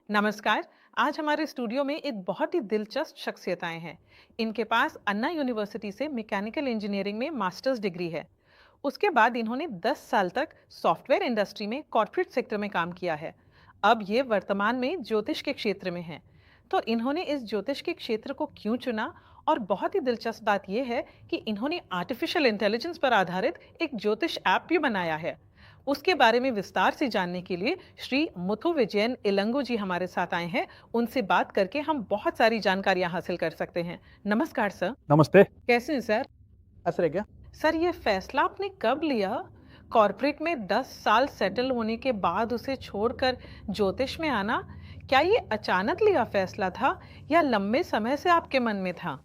नमस्कार। आज हमारे स्टूडियो में एक बहुत ही दिलचस्प शख्सियत आए हैं। इनके पास अन्ना यूनिवर्सिटी से मैकेनिकल इंजीनियरिंग में मास्टर्स डिग्री है। उसके बाद इन्होंने 10 साल तक सॉफ्टवेयर इंडस्ट्री में कॉर्पोरेट सेक्टर में काम किया है। अब ये वर्तमान में ज्योतिष के क्षेत्र में हैं। तो इन्होंने इस ज्योतिष के क्षेत्र को क्यों चुना, और बहुत ही दिलचस्प बात यह है कि इन्होंने आर्टिफिशियल इंटेलिजेंस पर आधारित एक ज्योतिष ऐप भी बनाया है। उसके बारे में विस्तार से जानने के लिए श्री मुथु विजयन इलंगो जी हमारे साथ आए हैं। उनसे बात करके हम बहुत सारी जानकारियां हासिल कर सकते हैं। नमस्कार सर। नमस्ते। कैसे हैं सर? ऐसा रह गया। सर, ये फैसला आपने कब लिया? कॉर्पोरेट में 10 साल सेटल होने के बाद उसे छोड़कर ज्योतिष में आना, क्या ये अचानक लिया फैसला था या लंबे समय से आपके मन में था?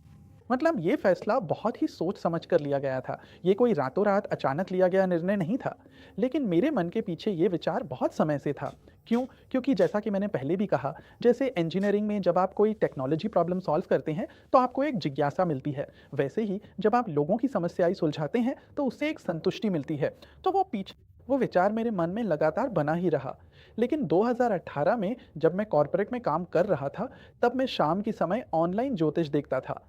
मतलब ये फैसला बहुत ही सोच समझ कर लिया गया था। ये कोई रातों रात अचानक लिया गया निर्णय नहीं था। लेकिन मेरे मन के पीछे ये विचार बहुत समय से था। क्यों? क्योंकि जैसा कि मैंने पहले भी कहा, जैसे इंजीनियरिंग में जब आप कोई टेक्नोलॉजी प्रॉब्लम सॉल्व करते हैं, तो आपको एक जिज्ञासा मिलती है। वैसे ही जब आप लोगों की समस्याएं सुलझाते हैं, तो उससे एक संतुष्टि मिलती है। तो वो विचार मेरे मन में लगातार बना ही रहा। लेकिन 2018 में जब मैं कॉर्पोरेट में काम कर रहा था, तब मैं शाम के समय ऑनलाइन ज्योतिष देखता था।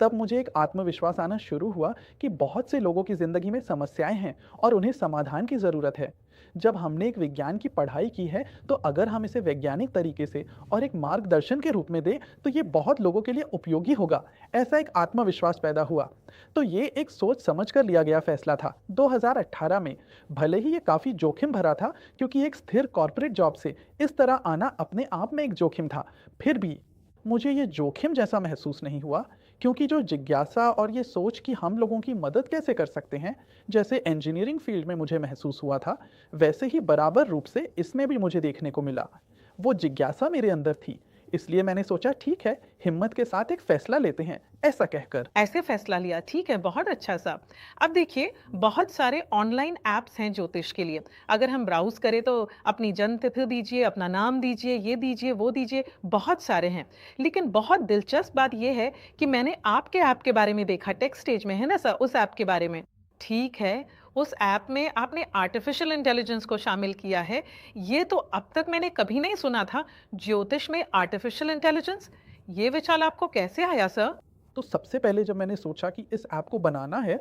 तब मुझे एक आत्मविश्वास आना शुरू हुआ कि बहुत से लोगों की ज़िंदगी में समस्याएं हैं और उन्हें समाधान की ज़रूरत है। जब हमने एक विज्ञान की पढ़ाई की है, तो अगर हम इसे वैज्ञानिक तरीके से और एक मार्गदर्शन के रूप में दें, तो ये बहुत लोगों के लिए उपयोगी होगा। ऐसा एक आत्मविश्वास पैदा हुआ। तो ये एक सोच समझ कर लिया गया फैसला था 2018 में। भले ही ये काफ़ी जोखिम भरा था, क्योंकि एक स्थिर कॉर्पोरेट जॉब से इस तरह आना अपने आप में एक जोखिम था। फिर भी मुझे ये जोखिम जैसा महसूस नहीं हुआ, क्योंकि जो जिज्ञासा और ये सोच कि हम लोगों की मदद कैसे कर सकते हैं, जैसे इंजीनियरिंग फील्ड में मुझे महसूस हुआ था, वैसे ही बराबर रूप से इसमें भी मुझे देखने को मिला। वो जिज्ञासा मेरे अंदर थी, इसलिए मैंने सोचा ठीक है, हिम्मत के साथ एक फैसला लेते हैं, ऐसा कहकर। ऐसे फैसला लिया, ठीक है, बहुत अच्छा सा। अब देखिए, बहुत सारे ऑनलाइन ऐप्स हैं ज्योतिष के लिए। अगर हम ब्राउज़ करें तो अपनी जन्म तिथि दीजिए, अपना नाम दीजिए, ये दीजिए, वो दीजिए, बहुत सारे हैं। लेकिन बहुत दिलचस्प बात ये है कि मैंने आपके ऐप के बारे में देखा, टेक्स्टेज में है ना सर, उस ऐप के बारे में। ठीक है, उस ऐप में आपने आर्टिफ़िशियल इंटेलिजेंस को शामिल किया है। ये तो अब तक मैंने कभी नहीं सुना था, ज्योतिष में आर्टिफ़िशियल इंटेलिजेंस। ये विचार आपको कैसे आया सर? तो सबसे पहले जब मैंने सोचा कि इस ऐप को बनाना है,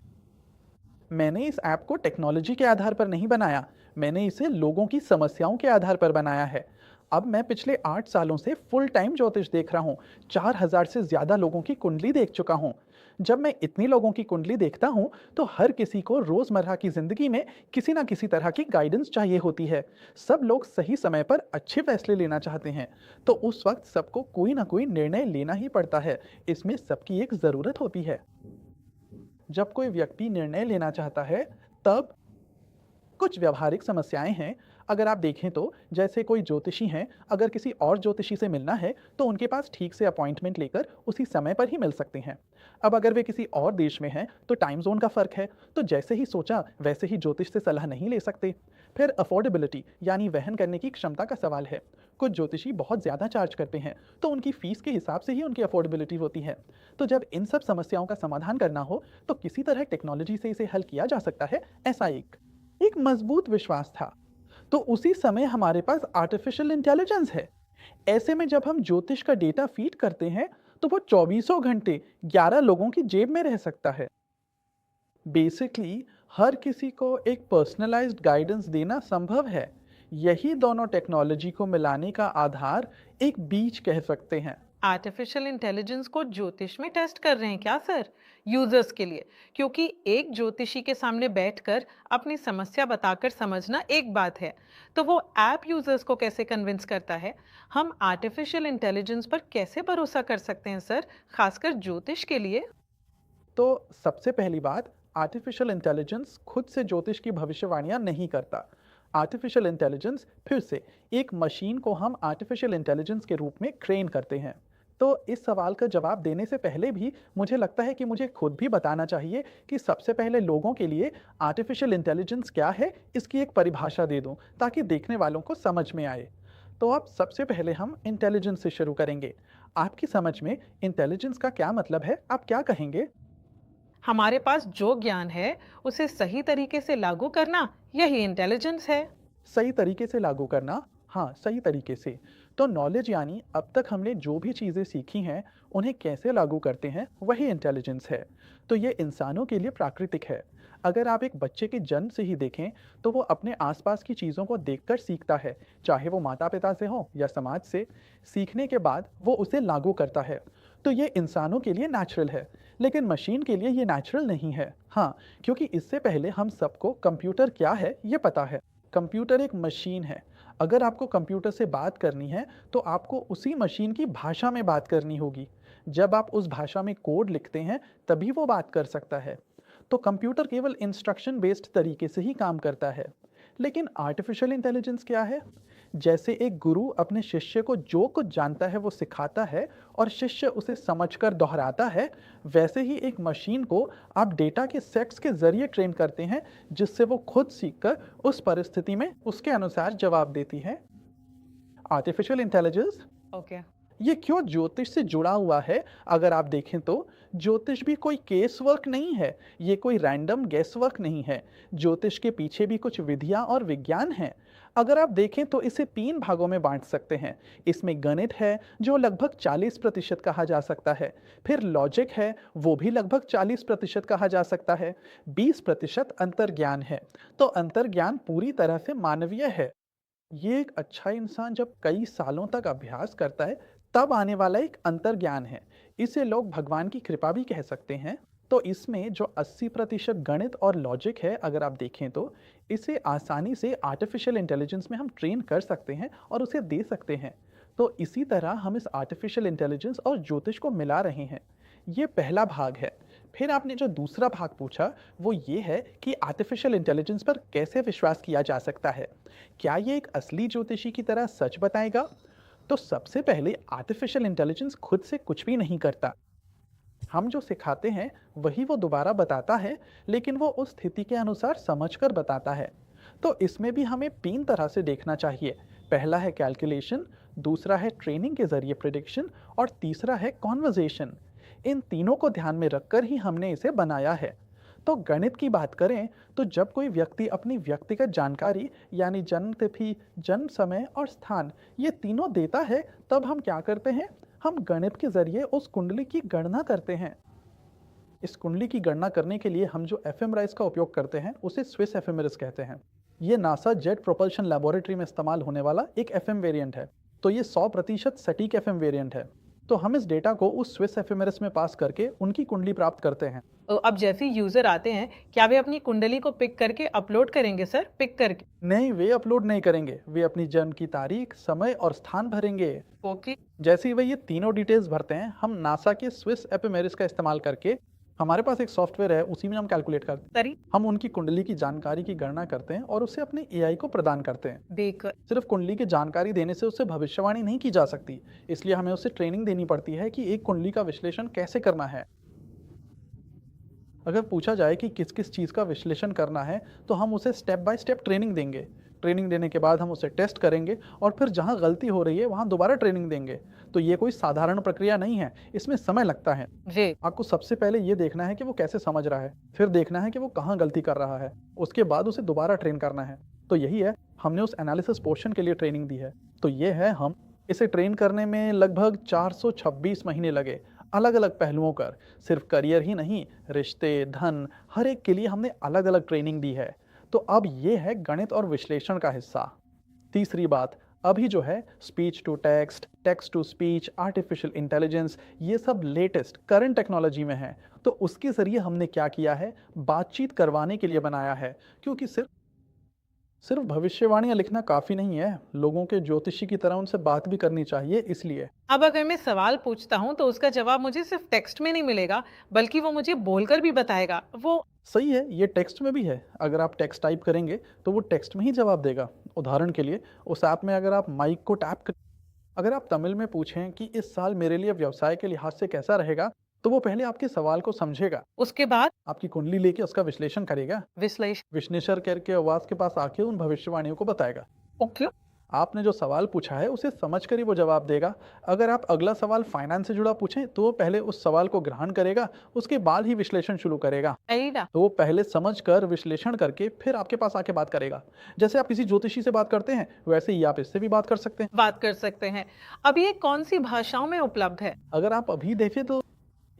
मैंने इस ऐप को टेक्नोलॉजी के आधार पर नहीं बनाया, मैंने इसे लोगों की समस्याओं के आधार पर बनाया है। अब मैं पिछले 8 सालों से फुल टाइम ज्योतिष देख रहा हूँ, 4000 से ज़्यादा लोगों की कुंडली देख चुका हूँ। जब मैं इतनी लोगों की कुंडली देखता हूँ, तो हर किसी को रोज़मर्रा की ज़िंदगी में किसी ना किसी तरह की गाइडेंस चाहिए होती है। सब लोग सही समय पर अच्छे फैसले लेना चाहते हैं, तो उस वक्त सबको कोई ना कोई निर्णय लेना ही पड़ता है। इसमें सबकी एक ज़रूरत होती है। जब कोई व्यक्ति निर्णय लेना चाहता है, तब कुछ व्यावहारिक समस्याएं हैं। अगर आप देखें तो जैसे कोई ज्योतिषी हैं, अगर किसी और ज्योतिषी से मिलना है, तो उनके पास ठीक से अपॉइंटमेंट लेकर उसी समय पर ही मिल सकते हैं। अब अगर वे किसी और देश में हैं, तो टाइम जोन का फ़र्क है, तो जैसे ही सोचा वैसे ही ज्योतिष से सलाह नहीं ले सकते। फिर अफोर्डेबिलिटी यानी वहन करने की क्षमता का सवाल है। कुछ ज्योतिषी बहुत ज़्यादा चार्ज करते हैं, तो उनकी फ़ीस के हिसाब से ही उनकी अफोर्डेबिलिटी होती है। तो जब इन सब समस्याओं का समाधान करना हो, तो किसी तरह टेक्नोलॉजी से इसे हल किया जा सकता है, ऐसा एक एक मजबूत विश्वास था। तो उसी समय हमारे पास आर्टिफिशियल इंटेलिजेंस है। ऐसे में जब हम ज्योतिष का डेटा फीड करते हैं, तो वो चौबीसों घंटे 11 लोगों की जेब में रह सकता है। बेसिकली हर किसी को एक पर्सनलाइज्ड गाइडेंस देना संभव है। यही दोनों टेक्नोलॉजी को मिलाने का आधार, एक बीज कह सकते हैं। आर्टिफिशियल इंटेलिजेंस को ज्योतिष में टेस्ट कर रहे हैं क्या सर, यूजर्स के लिए? क्योंकि एक ज्योतिषी के सामने बैठकर अपनी समस्या बताकर समझना एक बात है, तो वो ऐप यूजर्स को कैसे कन्विंस करता है? हम आर्टिफिशियल इंटेलिजेंस पर कैसे भरोसा कर सकते हैं सर, खासकर ज्योतिष के लिए? तो सबसे पहली बात, आर्टिफिशियल इंटेलिजेंस खुद से ज्योतिष की भविष्यवाणियां नहीं करता। आर्टिफिशियल इंटेलिजेंस फिर से एक मशीन को हम आर्टिफिशियल इंटेलिजेंस के रूप में ट्रेन करते हैं। तो इस सवाल का जवाब देने से पहले भी मुझे लगता है कि मुझे खुद भी बताना चाहिए कि सबसे पहले लोगों के लिए आर्टिफिशियल इंटेलिजेंस क्या है, इसकी एक परिभाषा दे दूं, ताकि देखने वालों को समझ में आए। तो अब सबसे पहले हम इंटेलिजेंस से शुरू करेंगे। आपकी समझ में इंटेलिजेंस का क्या मतलब है, आप क्या कहेंगे? हमारे पास जो ज्ञान है उसे सही तरीके से लागू करना, यही इंटेलिजेंस है। सही तरीके से लागू करना, हाँ, सही तरीके से। तो नॉलेज यानी अब तक हमने जो भी चीज़ें सीखी हैं, उन्हें कैसे लागू करते हैं, वही इंटेलिजेंस है। तो ये इंसानों के लिए प्राकृतिक है। अगर आप एक बच्चे के जन्म से ही देखें, तो वो अपने आसपास की चीज़ों को देखकर सीखता है, चाहे वो माता-पिता से हो या समाज से। सीखने के बाद वो उसे लागू करता है। तो ये इंसानों के लिए नेचुरल है, लेकिन मशीन के लिए ये नेचुरल नहीं है। हाँ, क्योंकि इससे पहले हम सबको कंप्यूटर क्या है, ये पता है। कंप्यूटर एक मशीन है। अगर आपको कंप्यूटर से बात करनी है, तो आपको उसी मशीन की भाषा में बात करनी होगी। जब आप उस भाषा में कोड लिखते हैं, तभी वो बात कर सकता है। तो कंप्यूटर केवल इंस्ट्रक्शन बेस्ड तरीके से ही काम करता है। लेकिन आर्टिफिशियल इंटेलिजेंस क्या है? जैसे एक गुरु अपने शिष्य को जो कुछ जानता है वो सिखाता है और शिष्य उसे समझकर दोहराता है, वैसे ही एक मशीन को आप डेटा के सेट्स के जरिए ट्रेन करते हैं, जिससे वो खुद सीखकर उस परिस्थिति में उसके अनुसार जवाब देती है। Artificial intelligence okay. ये क्यों ज्योतिष से जुड़ा हुआ है? अगर आप देखें तो ज्योतिष भी कोई केस वर्क नहीं है, ये कोई रैंडम गेस वर्क नहीं है। ज्योतिष के पीछे भी कुछ विधियां और विज्ञान हैं। अगर आप देखें तो इसे 3 भागों में बांट सकते हैं। इसमें गणित है, जो लगभग 40% कहा जा सकता है। फिर लॉजिक है, वो भी लगभग 40% कहा जा सकता है। 20% अंतर्ज्ञान है। तो अंतर्ज्ञान पूरी तरह से मानवीय है। ये एक अच्छा इंसान जब कई सालों तक अभ्यास करता है, तब आने वाला एक अंतर्ज्ञान है। इसे लोग भगवान की कृपा भी कह सकते हैं। तो इसमें जो 80% गणित और लॉजिक है, अगर आप देखें तो इसे आसानी से आर्टिफिशियल इंटेलिजेंस में हम ट्रेन कर सकते हैं और उसे दे सकते हैं। तो इसी तरह हम इस आर्टिफिशियल इंटेलिजेंस और ज्योतिष को मिला रहे हैं। ये पहला भाग है। फिर आपने जो दूसरा भाग पूछा, वो ये है कि आर्टिफिशियल इंटेलिजेंस पर कैसे विश्वास किया जा सकता है। क्या ये एक असली ज्योतिषी की तरह सच बताएगा? तो सबसे पहले आर्टिफिशियल इंटेलिजेंस खुद से कुछ भी नहीं करता। हम जो सिखाते हैं वही वो दोबारा बताता है, लेकिन वो उस स्थिति के अनुसार समझकर बताता है। तो इसमें भी हमें 3 तरह से देखना चाहिए। पहला है कैलकुलेशन, दूसरा है ट्रेनिंग के जरिए प्रिडिक्शन और तीसरा है कॉन्वर्जेशन। इन तीनों को ध्यान में रखकर ही हमने इसे बनाया है। तो गणित की बात करें, तो जब कोई व्यक्ति अपनी व्यक्तिगत जानकारी यानी जन्म तिथि, जन्म समय और स्थान, ये तीनों देता है, तब हम क्या करते हैं? हम गणित के जरिए उस कुंडली की गणना करते हैं। इस कुंडली की गणना करने के लिए हम जो एफएमआरआई का उपयोग करते हैं, उसे स्विस एफएमआरआई कहते हैं। ये नासा जेट प्रोपल्शन लेबोरेटरी में इस्तेमाल होने वाला एक एफएम वेरिएंट है। तो ये 100% सटीक एफएम वेरिएंट है। तो हम इस डेटा को उस स्विस एफएमआरआई में पास करके उनकी कुंडली प्राप्त करते हैं। तो अब जैसे यूजर आते हैं, क्या वे अपनी कुंडली को पिक करके अपलोड करेंगे सर? पिक करके? नहीं, वे अपलोड नहीं करेंगे। वे अपनी जन्म की तारीख, समय और स्थान भरेंगे। ओके। जैसे ही वे ये तीनों डिटेल्स भरते हैं, हम नासा के स्विस एपिमेरिस का इस्तेमाल करके, हमारे पास एक सॉफ्टवेयर है, उसी में हम कैलकुलेट करते हैं। सरी हम उनकी कुंडली की जानकारी की गणना करते हैं और उसे अपने एआई को प्रदान करते हैं। देकर सिर्फ कुंडली की जानकारी देने से उससे भविष्यवाणी नहीं की जा सकती, इसलिए हमें उसे ट्रेनिंग देनी पड़ती है कि एक कुंडली का विश्लेषण कैसे करना है। अगर पूछा जाए कि किस किस चीज़ का विश्लेषण करना है, तो हम उसे स्टेप बाय स्टेप ट्रेनिंग देंगे। ट्रेनिंग देने के बाद हम उसे टेस्ट करेंगे और फिर जहाँ गलती हो रही है वहाँ दोबारा ट्रेनिंग देंगे। तो ये कोई साधारण प्रक्रिया नहीं है, इसमें समय लगता है। जी। आपको सबसे पहले ये देखना है कि वो कैसे समझ रहा है, फिर देखना है कि वो कहाँ गलती कर रहा है, उसके बाद उसे दोबारा ट्रेन करना है। तो यही है, हमने उस एनालिसिस पोर्शन के लिए ट्रेनिंग दी है। तो ये है, हम इसे ट्रेन करने में लगभग 426 महीने लगे, अलग अलग पहलुओं पर। सिर्फ करियर ही नहीं, रिश्ते, धन, हर एक के लिए हमने अलग अलग ट्रेनिंग दी है। तो अब ये है गणित और विश्लेषण का हिस्सा। तीसरी बात, अभी जो है speech to text, text to speech, artificial intelligence, ये सब लेटेस्ट करंट टेक्नोलॉजी में है। तो उसके ज़रिए हमने क्या किया है, बातचीत करवाने के लिए बनाया है। क्योंकि सिर्फ सिर्फ भविष्यवाणियाँ लिखना काफ़ी नहीं है, लोगों के ज्योतिषी की तरह उनसे बात भी करनी चाहिए, इसलिए। अब अगर मैं सवाल पूछता हूँ तो उसका जवाब मुझे सिर्फ टेक्स्ट में नहीं मिलेगा, बल्कि वो मुझे बोलकर भी बताएगा। वो सही है, ये टेक्स्ट में भी है। अगर आप टेक्स्ट टाइप करेंगे तो वो टेक्स्ट में ही जवाब देगा। उदाहरण के लिए, उस ऐप में अगर आप माइक को टैप कर, अगर आप तमिल में पूछें कि इस साल मेरे लिए व्यवसाय के लिहाज से कैसा रहेगा, तो वो पहले आपके सवाल को समझेगा, उसके बाद आपकी कुंडली लेके उसका विश्लेषण करेगा, विश्लेषण। विश्लेषण करके आवाज के पास आके उन भविष्यवाणियों को बताएगा। ओके। आपने जो सवाल पूछा है उसे समझकर ही वो जवाब देगा। अगर आप अगला सवाल फाइनेंस से जुड़ा पूछें तो वो पहले उस सवाल को ग्रहण करेगा, उसके बाद ही विश्लेषण शुरू करेगा। सही ना। तो वो पहले समझकर विश्लेषण करके फिर आपके पास आके बात करेगा। जैसे आप किसी ज्योतिषी से बात करते हैं वैसे ही आप इससे भी बात कर सकते हैं। बात कर सकते हैं। अब ये कौन सी भाषाओं में उपलब्ध है? अगर आप अभी देखें तो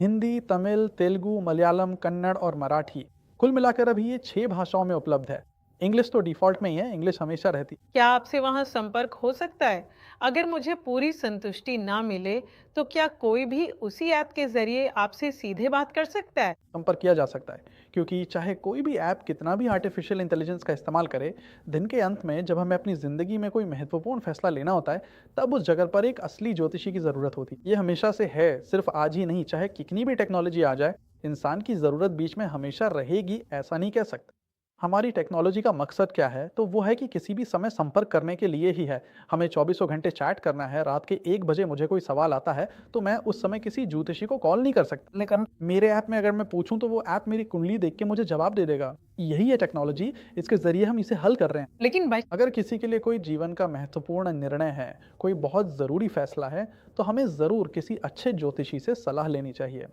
हिंदी, तमिल, तेलुगु, मलयालम, कन्नड़ और मराठी, कुल मिलाकर अभी ये 6 भाषाओं में उपलब्ध है। इंग्लिश तो डिफ़ॉल्ट में ही है, इंग्लिश हमेशा रहती। क्या आपसे वहाँ संपर्क हो सकता है? अगर मुझे पूरी संतुष्टि ना मिले, तो क्या कोई भी उसी ऐप के ज़रिए आपसे सीधे बात कर सकता है? संपर्क किया जा सकता है, क्योंकि चाहे कोई भी ऐप कितना भी आर्टिफिशियल इंटेलिजेंस का इस्तेमाल करे, दिन के अंत में जब हमें अपनी ज़िंदगी में कोई महत्वपूर्ण फैसला लेना होता है, तब उस जगह पर एक असली ज्योतिषी की ज़रूरत होती है। ये हमेशा से है, सिर्फ आज ही नहीं, चाहे कितनी भी टेक्नोलॉजी आ जाए, इंसान की ज़रूरत बीच में हमेशा रहेगी, ऐसा नहीं कह सकते। हमारी टेक्नोलॉजी का मकसद क्या है? तो वो है कि किसी भी समय संपर्क करने के लिए ही है। हमें चौबीसों घंटे चैट करना है, रात के 1 बजे मुझे कोई सवाल आता है, तो मैं उस समय किसी ज्योतिषी को कॉल नहीं कर सकता। लेकिन मेरे ऐप में अगर मैं पूछूँ तो वो ऐप मेरी कुंडली देख के मुझे जवाब दे देगा। यही है टेक्नोलॉजी, इसके ज़रिए हम इसे हल कर रहे हैं। लेकिन भाई, अगर किसी के लिए कोई जीवन का महत्वपूर्ण निर्णय है, कोई बहुत ज़रूरी फैसला है, तो हमें ज़रूर किसी अच्छे ज्योतिषी से सलाह लेनी चाहिए।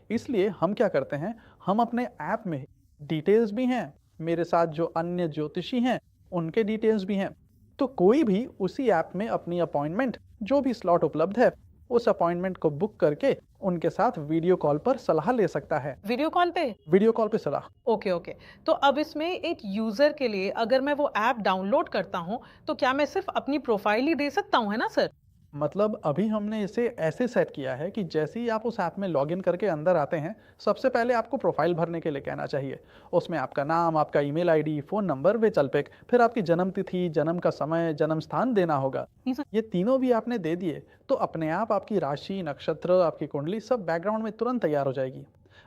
इसलिए हम क्या करते हैं, हम अपने ऐप में डिटेल्स भी हैं, मेरे साथ जो अन्य ज्योतिषी हैं, उनके डिटेल्स भी हैं। तो कोई भी उसी ऐप में अपनी अपॉइंटमेंट, जो भी स्लॉट उपलब्ध है, उस अपॉइंटमेंट को बुक करके उनके साथ वीडियो कॉल पर सलाह ले सकता है। वीडियो कॉल पे? वीडियो कॉल पे सलाह। Okay, okay. तो अब इसमें एक यूज़र के लिए अगर मैं वो ऐप डाउनलोड करता हूँ, तो क्या मैं सिर्फ़ अपनी प्रोफ़ाइल ही दे सकता हूँ, है ना सर? मतलब अभी हमने इसे ऐसे सेट किया है कि जैसे ही आप उस ऐप में लॉगिन करके अंदर आते हैं, सबसे पहले आपको प्रोफाइल भरने के लिए कहना चाहिए। उसमें आपका नाम, आपका ईमेल आईडी, फ़ोन नंबर वे चल पेक, फिर आपकी जन्म तिथि, जन्म का समय, जन्म स्थान देना होगा। ये तीनों भी आपने दे दिए, तो अपने आप आपकी राशि, नक्षत्र, आपकी कुंडली सब बैकग्राउंड में तुरंत तैयार हो जाएगी।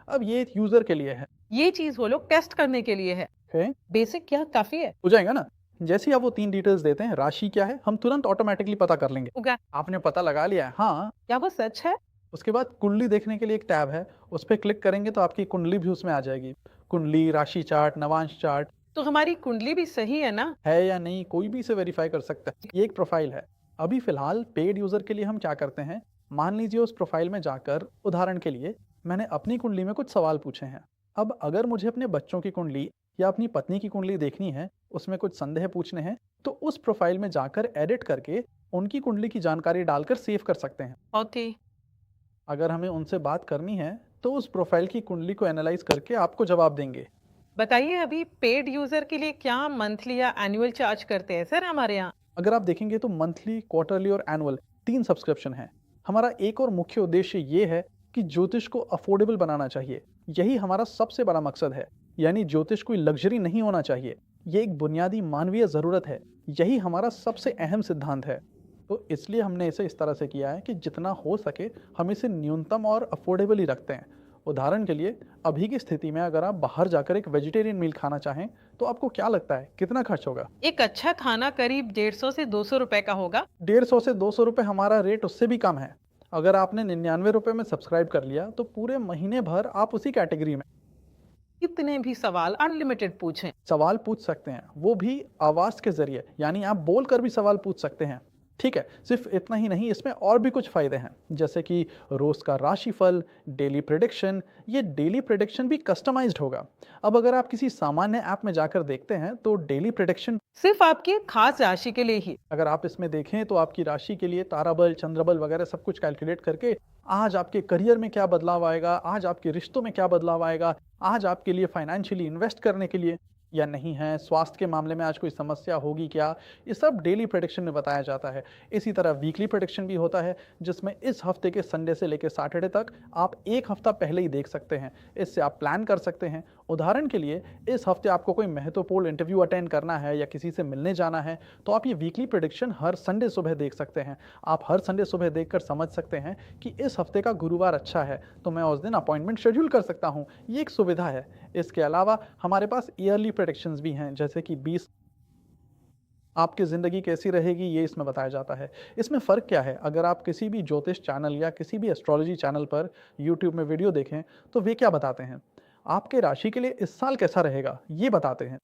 अब ये एक यूज़र के लिए है। ये चीज़ वो लोग टेस्ट करने के लिए है। है? बेसिक क्या काफ़ी है? हो जाएगा ना? जैसे ही आप वो 3 डिटेल्स देते हैं, राशि क्या है, हम तुरंत ऑटोमैटिकली पता कर लेंगे। उगा आपने पता लगा लिया है, हाँ। क्या वो सच है? उसके बाद कुंडली देखने के लिए एक टैब है, उस पे क्लिक करेंगे तो आपकी कुंडली भी उसमें आ जाएगी। कुंडली, राशि चार्ट, नवांश चार्ट तो हमारी कुंडली भी सही है ना? है या नहीं, कोई भी इसे वेरीफाई कर सकता है। ये एक प्रोफाइल है। अभी फ़िलहाल पेड यूज़र के लिए हम क्या करते हैं, मान लीजिए उस प्रोफाइल में जाकर उदाहरण के लिए मैंने अपनी कुंडली में कुछ सवाल पूछे हैं। अब अगर मुझे अपने बच्चों की कुंडली या अपनी पत्नी की कुंडली देखनी है, उसमें कुछ संदेह पूछने हैं, तो उस प्रोफाइल में जाकर एडिट करके उनकी कुंडली की जानकारी डालकर सेव कर सकते हैं। बहुत ही। अगर हमें उनसे बात करनी है, तो उस प्रोफाइल की कुंडली को एनालाइज़ करके आपको जवाब देंगे। बताइए अभी पेड यूज़र के लिए क्या मंथली या एनुअल चार्ज करते हैं सर हमारे यहाँ? अगर आप देखेंगे तो मंथली, क्वार्टरली और एनुअल 3 सब्सक्रिप्शन हैं। हमारा एक और मुख्य उद्देश्य ये है कि ज्योतिष को अफोर्डेबल बनाना चाहिए। यही हमारा सबसे बड़ा मकसद है। यानी ज्योतिष कोई लग्ज़री नहीं होना चाहिए। ये एक बुनियादी मानवीय ज़रूरत है। यही हमारा सबसे अहम सिद्धांत है। तो इसलिए हमने इसे इस तरह से किया है कि जितना हो सके हम इसे न्यूनतम और अफोर्डेबल ही रखते हैं। उदाहरण के लिए अभी की स्थिति में अगर आप बाहर जाकर एक वेजिटेरियन मील खाना चाहें, तो आपको क्या लगता है कितना खर्च होगा? एक अच्छा खाना करीब 150 से 200 रुपए का होगा। 150 से 200 रुपए हमारा रेट उससे भी कम है। अगर आपने 99 रुपए में सब्सक्राइब कर लिया, तो पूरे महीने भर आप उसी कैटेगरी में कितने भी सवाल अनलिमिटेड पूछें। सवाल पूछ सकते हैं, वो भी आवाज़ के ज़रिए, यानी आप बोलकर भी सवाल पूछ सकते हैं। ठीक है, सिर्फ इतना ही नहीं, इसमें और भी कुछ फ़ायदे हैं, जैसे कि रोज़ का राशिफल, डेली प्रेडिक्शन। ये डेली प्रेडिक्शन भी कस्टमाइज्ड होगा। अब अगर आप किसी सामान्य ऐप में जाकर देखते हैं, तो डेली प्रेडिक्शन सिर्फ आपकी खास राशि के लिए ही। अगर आप इसमें देखें तो आपकी राशि के लिए ताराबल, चंद्रबल वगैरह सब कुछ कैलकुलेट करके आज आपके करियर में क्या बदलाव आएगा, आज आपके रिश्तों में क्या बदलाव आएगा, आज आपके लिए फाइनेंशियली इन्वेस्ट करने के लिए या नहीं है, स्वास्थ्य के मामले में आज कोई समस्या होगी क्या, ये सब डेली प्रेडिक्शन में बताया जाता है। इसी तरह वीकली प्रेडिक्शन भी होता है, जिसमें इस हफ्ते के संडे से लेकर सैटरडे तक आप 1 हफ्ता पहले ही देख सकते हैं। इससे आप प्लान कर सकते हैं। उदाहरण के लिए इस हफ्ते आपको कोई महत्वपूर्ण इंटरव्यू अटेंड करना है या किसी से मिलने जाना है, तो आप ये वीकली प्रेडिक्शन हर संडे सुबह देख सकते हैं। आप हर संडे सुबह देखकर समझ सकते हैं कि इस हफ्ते का गुरुवार अच्छा है, तो मैं उस दिन अपॉइंटमेंट शेड्यूल कर सकता हूँ। ये एक सुविधा है। इसके अलावा हमारे पास ईयरली प्रेडिक्शंस भी हैं, जैसे कि 20 आपकी ज़िंदगी कैसी रहेगी, ये इसमें बताया जाता है। इसमें फ़र्क क्या है, अगर आप किसी भी ज्योतिष चैनल या किसी भी एस्ट्रोलॉजी चैनल पर यूट्यूब में वीडियो देखें, तो वे क्या बताते हैं? आपके राशि के लिए इस साल कैसा रहेगा, ये बताते हैं।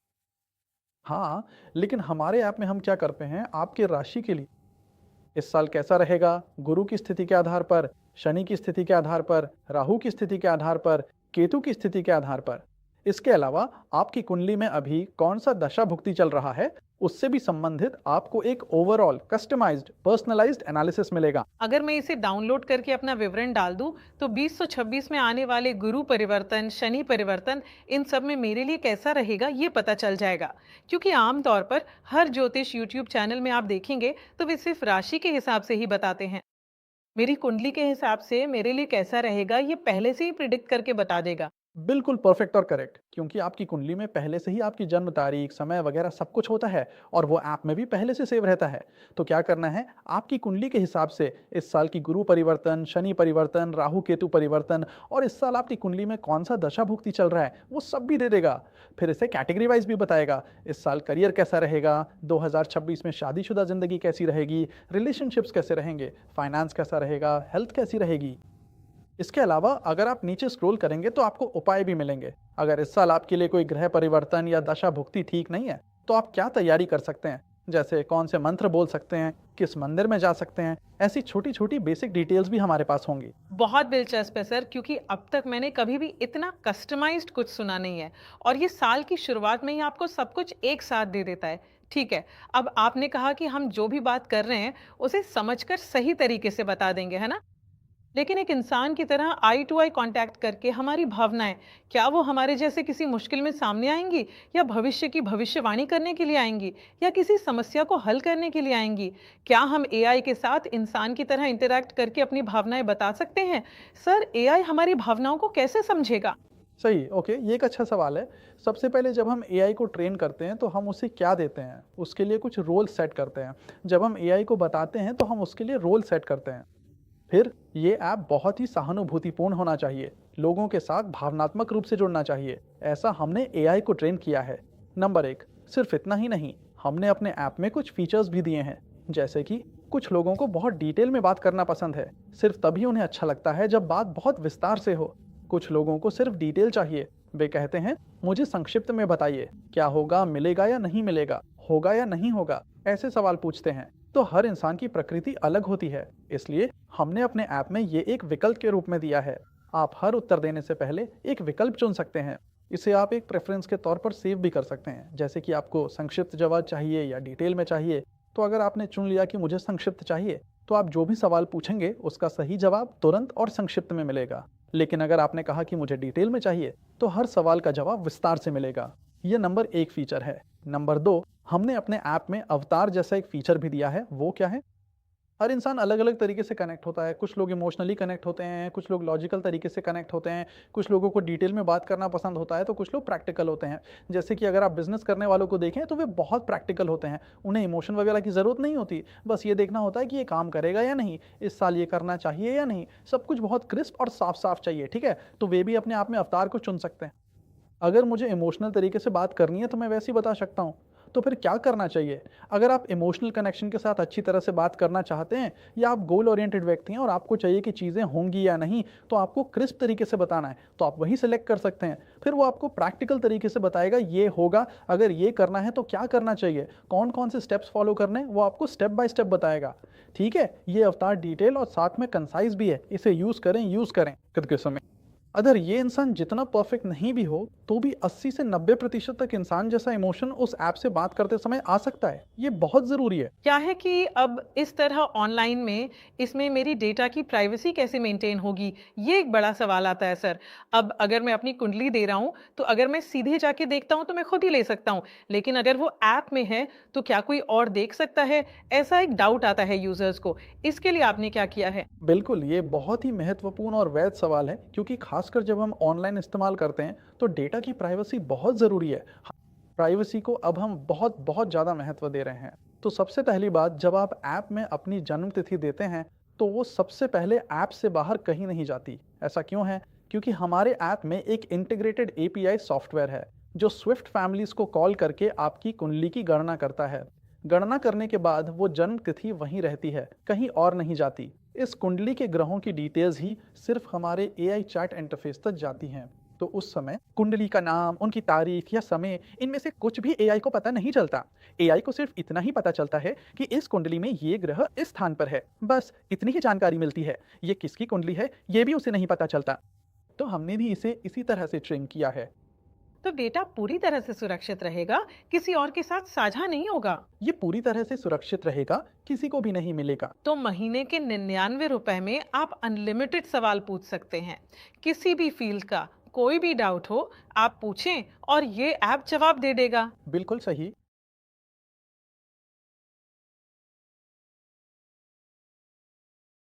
हाँ, लेकिन हमारे ऐप में हम क्या करते हैं, आपकी राशि के लिए इस साल कैसा रहेगा, गुरु की स्थिति के आधार पर, शनि की स्थिति के आधार पर, राहु की स्थिति के आधार पर, केतु की स्थिति के आधार पर। इसके अलावा आपकी कुंडली में अभी कौन सा दशा भुक्ति चल रहा है, उससे भी संबंधित आपको एक ओवरऑल कस्टमाइज्ड पर्सनलाइज्ड एनालिसिस मिलेगा। अगर मैं इसे डाउनलोड करके अपना विवरण डाल दूं, तो 2026 में आने वाले गुरु परिवर्तन, शनि परिवर्तन, इन सब में मेरे लिए कैसा रहेगा ये पता चल जाएगा। क्योंकि आमतौर पर हर ज्योतिष यूट्यूब चैनल में आप देखेंगे तो वे सिर्फ राशि के हिसाब से ही बताते हैं। मेरी कुंडली के हिसाब से मेरे लिए कैसा रहेगा ये पहले से ही प्रिडिक्ट करके बता देगा। बिल्कुल परफेक्ट और करेक्ट, क्योंकि आपकी कुंडली में पहले से ही आपकी जन्म तारीख, समय वगैरह सब कुछ होता है और वो ऐप में भी पहले से सेव रहता है। तो क्या करना है, आपकी कुंडली के हिसाब से इस साल की गुरु परिवर्तन, शनि परिवर्तन, राहु केतु परिवर्तन और इस साल आपकी कुंडली में कौन सा दशा भुक्ति चल रहा है, वो सब भी दे देगा। फिर इसे कैटेगरी वाइज भी बताएगा, इस साल करियर कैसा रहेगा, 2026 में शादीशुदा जिंदगी कैसी रहेगी, रिलेशनशिप्स कैसे रहेंगे, फाइनेंस कैसा रहेगा, हेल्थ कैसी रहेगी। इसके अलावा अगर आप नीचे स्क्रॉल करेंगे तो आपको उपाय भी मिलेंगे। अगर इस साल आपके लिए कोई ग्रह परिवर्तन या दशा भुक्ति ठीक नहीं है, तो आप क्या तैयारी कर सकते हैं, जैसे कौन से मंत्र बोल सकते हैं, किस मंदिर में जा सकते हैं। ऐसी छोटी छोटी बेसिक डिटेल्स भी हमारे पास होंगी। बहुत दिलचस्प है सर, क्योंकि अब तक मैंने कभी भी इतना कस्टमाइज्ड कुछ सुना नहीं है। और ये साल की शुरुआत में ही आपको सब कुछ एक साथ दे देता है। ठीक है, अब आपने कहा कि हम जो भी बात कर रहे हैं उसे समझकर सही तरीके से बता देंगे, है ना? लेकिन एक इंसान की तरह आई टू आई कांटेक्ट करके हमारी भावनाएं, क्या वो हमारे जैसे किसी मुश्किल में सामने आएंगी, या भविष्य की भविष्यवाणी करने के लिए आएंगी, या किसी समस्या को हल करने के लिए आएंगी? क्या हम एआई के साथ इंसान की तरह इंटरैक्ट करके अपनी भावनाएं बता सकते हैं? सर, एआई हमारी भावनाओं को कैसे समझेगा? सही, ओके, ये एक अच्छा सवाल है। सबसे पहले जब हम एआई को ट्रेन करते हैं तो हम उसे क्या देते हैं, उसके लिए कुछ रोल सेट करते हैं। जब हम एआई को बताते हैं तो हम उसके लिए रोल सेट करते हैं। फिर ये ऐप बहुत ही सहानुभूतिपूर्ण होना चाहिए, लोगों के साथ भावनात्मक रूप से जुड़ना चाहिए। ऐसा हमने एआई को ट्रेन किया है। नंबर एक, सिर्फ इतना ही नहीं, हमने अपने ऐप में कुछ फीचर्स भी दिए हैं, जैसे कि कुछ लोगों को बहुत डिटेल में बात करना पसंद है, सिर्फ तभी उन्हें अच्छा लगता है जब बात बहुत विस्तार से हो। कुछ लोगों को सिर्फ डिटेल चाहिए, वे कहते हैं मुझे संक्षिप्त में बताइए, क्या होगा, मिलेगा या नहीं मिलेगा, होगा या नहीं होगा, ऐसे सवाल पूछते हैं। तो हर इंसान की प्रकृति अलग होती है, इसलिए हमने अपने ऐप में ये एक विकल्प के रूप में दिया है। आप हर उत्तर देने से पहले एक विकल्प चुन सकते हैं। इसे आप एक प्रेफरेंस के तौर पर सेव भी कर सकते हैं, जैसे कि आपको संक्षिप्त जवाब चाहिए या डिटेल में चाहिए। तो अगर आपने चुन लिया कि मुझे संक्षिप्त चाहिए, तो आप जो भी सवाल पूछेंगे उसका सही जवाब तुरंत और संक्षिप्त में मिलेगा। लेकिन अगर आपने कहा कि मुझे डिटेल में चाहिए, तो हर सवाल का जवाब विस्तार से मिलेगा। ये नंबर एक फीचर है। नंबर दो, हमने अपने ऐप में अवतार जैसा एक फीचर भी दिया है। वो क्या है? हर इंसान अलग अलग तरीके से कनेक्ट होता है। कुछ लोग इमोशनली कनेक्ट होते हैं, कुछ लोग लॉजिकल तरीके से कनेक्ट होते हैं, कुछ लोगों को डिटेल में बात करना पसंद होता है, तो कुछ लोग प्रैक्टिकल होते हैं। जैसे कि अगर आप बिजनेस करने वालों को देखें तो वे बहुत प्रैक्टिकल होते हैं, उन्हें इमोशन वगैरह की ज़रूरत नहीं होती। बस ये देखना होता है कि ये काम करेगा या नहीं, इस साल ये करना चाहिए या नहीं, सब कुछ बहुत क्रिस्प और साफ साफ चाहिए। ठीक है, तो वे भी अपने आप में अवतार को चुन सकते हैं। अगर मुझे इमोशनल तरीके से बात करनी है तो मैं वैसे ही बता सकता हूँ। तो फिर क्या करना चाहिए? अगर आप इमोशनल कनेक्शन के साथ अच्छी तरह से बात करना चाहते हैं, या आप गोल ओरिएंटेड व्यक्ति हैं और आपको चाहिए कि चीज़ें होंगी या नहीं, तो आपको क्रिस्प तरीके से बताना है, तो आप वही सेलेक्ट कर सकते हैं। फिर वो आपको प्रैक्टिकल तरीके से बताएगा, ये होगा, अगर ये करना है तो क्या करना चाहिए, कौन कौन से स्टेप्स फॉलो करने, वो आपको स्टेप बाय स्टेप बताएगा। ठीक है, ये अवतार डिटेल और साथ में कंसाइज भी है, इसे यूज़ करें खुद के समय। अगर ये इंसान जितना परफेक्ट नहीं भी हो, तो भी 80 से 90% तक इंसान जैसा इमोशन उस ऐप से बात करते समय आ सकता है। ये बहुत ज़रूरी है। क्या है कि अब इस तरह ऑनलाइन में इसमें मेरी डेटा की प्राइवेसी कैसे मेंटेन होगी, ये एक बड़ा सवाल आता है सर। अब अगर मैं अपनी कुंडली दे रहा हूँ, तो अगर मैं सीधे जाके देखता हूँ तो मैं खुद ही ले सकता हूँ, लेकिन अगर वो ऐप में है तो क्या कोई और देख सकता है? ऐसा एक डाउट आता है यूजर्स को। इसके लिए आपने क्या किया है? बिल्कुल, ये बहुत ही महत्वपूर्ण और वैध सवाल है, क्योंकि खासकर जब हम ऑनलाइन इस्तेमाल करते हैं तो डेटा की प्राइवेसी बहुत ज़रूरी है। प्राइवेसी को अब हम बहुत बहुत ज़्यादा महत्व दे रहे हैं। तो सबसे पहली बात, जब आप ऐप में अपनी जन्म तिथि देते हैं तो वो सबसे पहले ऐप से बाहर कहीं नहीं जाती। ऐसा क्यों है? क्योंकि हमारे ऐप में एक इंटीग्रेटेड एपीआई सॉफ्टवेयर है जो स्विफ्ट फैमिलीज को कॉल करके आपकी कुंडली की गणना करता है। गणना करने के बाद वो जन्म तिथि वहीं रहती है, कहीं और नहीं जाती। इस कुंडली के ग्रहों की डिटेल्स ही सिर्फ हमारे एआई चैट इंटरफेस तक जाती हैं। तो उस समय कुंडली का नाम, उनकी तारीख या समय, इनमें से कुछ भी एआई को पता नहीं चलता। एआई को सिर्फ इतना ही पता चलता है कि इस कुंडली में ये ग्रह इस स्थान पर है। बस इतनी ही जानकारी मिलती है। ये किसकी कुंडली है, ये भी उसे नहीं पता चलता। तो हमने भी इसे इसी तरह से ट्रेन किया है। तो डेटा पूरी तरह से सुरक्षित रहेगा, किसी और के साथ साझा नहीं होगा। ये पूरी तरह से सुरक्षित रहेगा, किसी को भी नहीं मिलेगा। तो महीने के 99 रुपए में आप अनलिमिटेड सवाल पूछ सकते हैं। किसी भी फील्ड का कोई भी डाउट हो, आप पूछें और ये ऐप जवाब दे देगा। बिल्कुल सही।